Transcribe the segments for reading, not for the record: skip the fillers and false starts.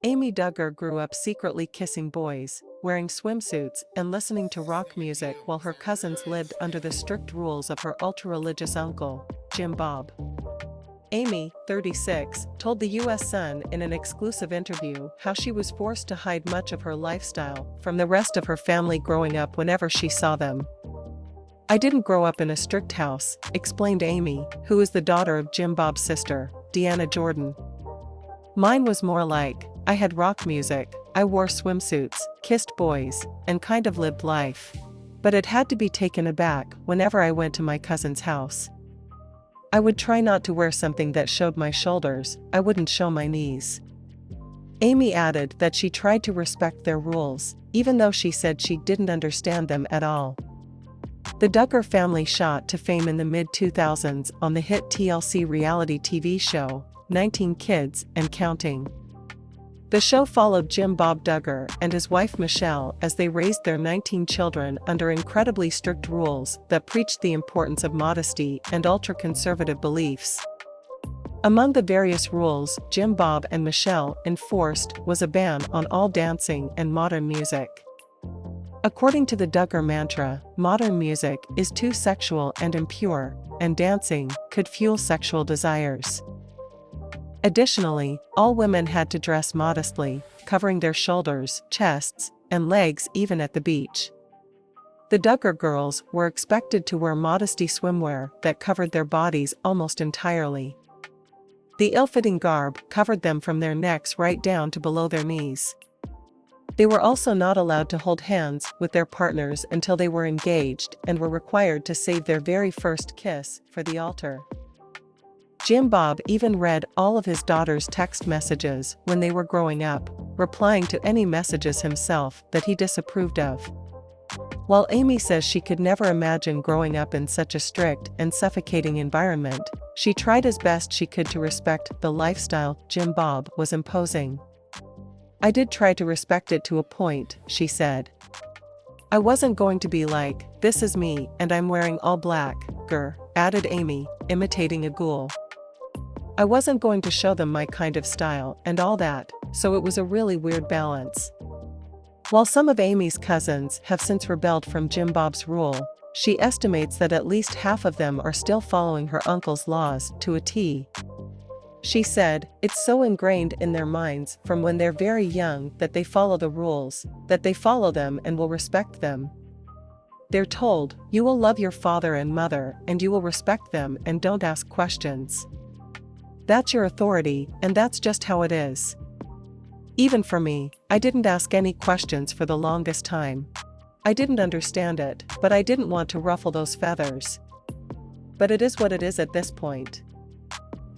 Amy Duggar grew up secretly kissing boys, wearing swimsuits, and listening to rock music while her cousins lived under the strict rules of her ultra-religious uncle, Jim Bob. Amy, 36, told the U.S. Sun in an exclusive interview how she was forced to hide much of her lifestyle from the rest of her family growing up whenever she saw them. "I didn't grow up in a strict house," explained Amy, who is the daughter of Jim Bob's sister, Deanna Jordan. "Mine was more like, I had rock music, I wore swimsuits, kissed boys, and kind of lived life. But it had to be taken aback whenever I went to my cousin's house. I would try not to wear something that showed my shoulders, I wouldn't show my knees." Amy added that she tried to respect their rules, even though she said she didn't understand them at all. The Duggar family shot to fame in the mid-2000s on the hit TLC reality TV show, 19 Kids and Counting. The show followed Jim Bob Duggar and his wife Michelle as they raised their 19 children under incredibly strict rules that preached the importance of modesty and ultra-conservative beliefs. Among the various rules Jim Bob and Michelle enforced was a ban on all dancing and modern music. According to the Duggar mantra, modern music is too sexual and impure, and dancing could fuel sexual desires. Additionally, all women had to dress modestly, covering their shoulders, chests, and legs even at the beach. The Duggar girls were expected to wear modesty swimwear that covered their bodies almost entirely. The ill-fitting garb covered them from their necks right down to below their knees. They were also not allowed to hold hands with their partners until they were engaged and were required to save their very first kiss for the altar. Jim Bob even read all of his daughter's text messages when they were growing up, replying to any messages himself that he disapproved of. While Amy says she could never imagine growing up in such a strict and suffocating environment, she tried as best she could to respect the lifestyle Jim Bob was imposing. "I did try to respect it to a point," she said. "I wasn't going to be like, this is me and I'm wearing all black," added Amy, imitating a ghoul. "I wasn't going to show them my kind of style and all that, so it was a really weird balance." While some of Amy's cousins have since rebelled from Jim Bob's rule, she estimates that at least half of them are still following her uncle's laws to a T. She said, "It's so ingrained in their minds from when they're very young that they follow the rules, that they follow them and will respect them. They're told, you will love your father and mother and you will respect them and don't ask questions. That's your authority, and that's just how it is. Even for me, I didn't ask any questions for the longest time. I didn't understand it, but I didn't want to ruffle those feathers. But it is what it is at this point.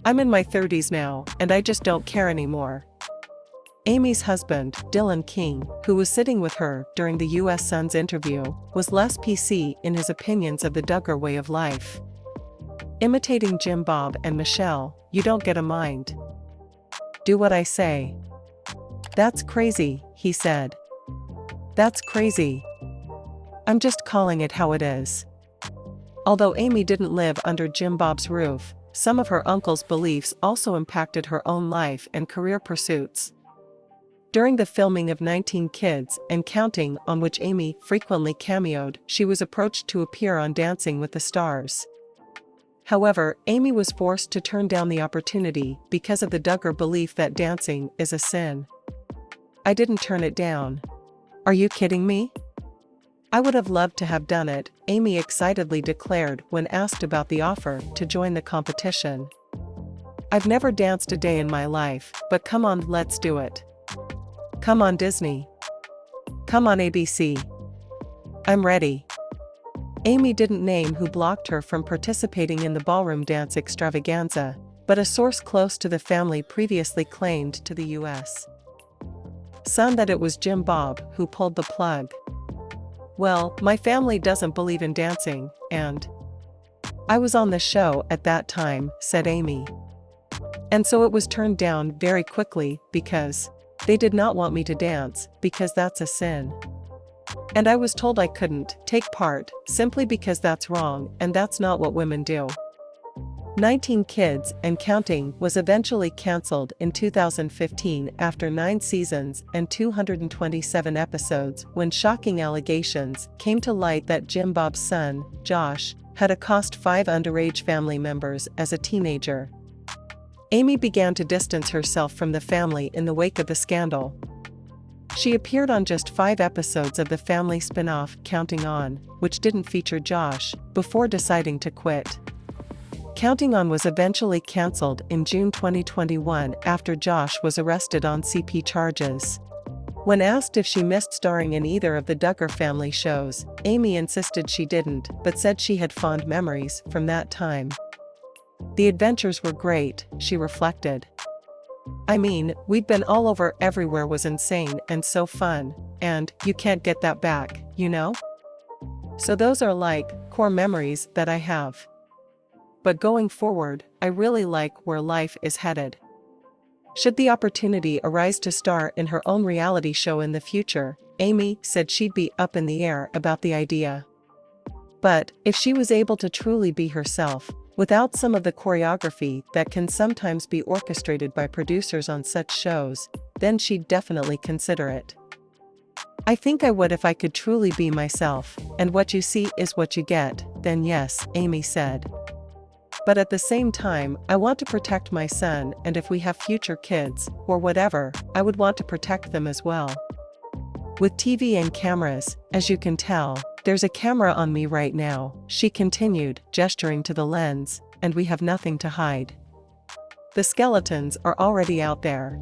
I'm in my 30s now, and I just don't care anymore." Amy's husband, Dylan King, who was sitting with her during the U.S. Sun's interview, was less PC in his opinions of the Duggar way of life. Imitating Jim Bob and Michelle, "You don't get a mind. Do what I say." "That's crazy," he said. "That's crazy. I'm just calling it how it is." Although Amy didn't live under Jim Bob's roof, some of her uncle's beliefs also impacted her own life and career pursuits. During the filming of 19 Kids and Counting, on which Amy frequently cameoed, she was approached to appear on Dancing with the Stars. However, Amy was forced to turn down the opportunity because of the Duggar belief that dancing is a sin. "I didn't turn it down. Are you kidding me? I would have loved to have done it," Amy excitedly declared when asked about the offer to join the competition. "I've never danced a day in my life, but come on, let's do it. Come on Disney. Come on ABC. I'm ready." Amy didn't name who blocked her from participating in the ballroom dance extravaganza, but a source close to the family previously claimed to the U.S. Sun that it was Jim Bob who pulled the plug. "Well, my family doesn't believe in dancing, and I was on the show at that time," said Amy. "And so it was turned down very quickly because they did not want me to dance because that's a sin. And I was told I couldn't take part simply because that's wrong and that's not what women do." 19 Kids and Counting was eventually cancelled in 2015 after 9 seasons and 227 episodes when shocking allegations came to light that Jim Bob's son, Josh, had accosted 5 underage family members as a teenager. Amy began to distance herself from the family in the wake of the scandal. She appeared on just 5 episodes of the family spin-off Counting On, which didn't feature Josh, before deciding to quit. Counting On was eventually cancelled in June 2021 after Josh was arrested on CP charges. When asked if she missed starring in either of the Duggar family shows, Amy insisted she didn't, but said she had fond memories from that time. "The adventures were great," she reflected. "I mean, we'd been all over everywhere, was insane and so fun, and you can't get that back, you know? So those are like core memories that I have. But going forward, I really like where life is headed. Should the opportunity arise to star in her own reality show in the future," Amy said she'd be up in the air about the idea. But if she was able to truly be herself, without some of the choreography that can sometimes be orchestrated by producers on such shows, then she'd definitely consider it. "I think I would if I could truly be myself, and what you see is what you get, then yes," Amy said. "But at the same time, I want to protect my son, and if we have future kids, or whatever, I would want to protect them as well. With TV and cameras, as you can tell, there's a camera on me right now," she continued, gesturing to the lens, "and we have nothing to hide. The skeletons are already out there."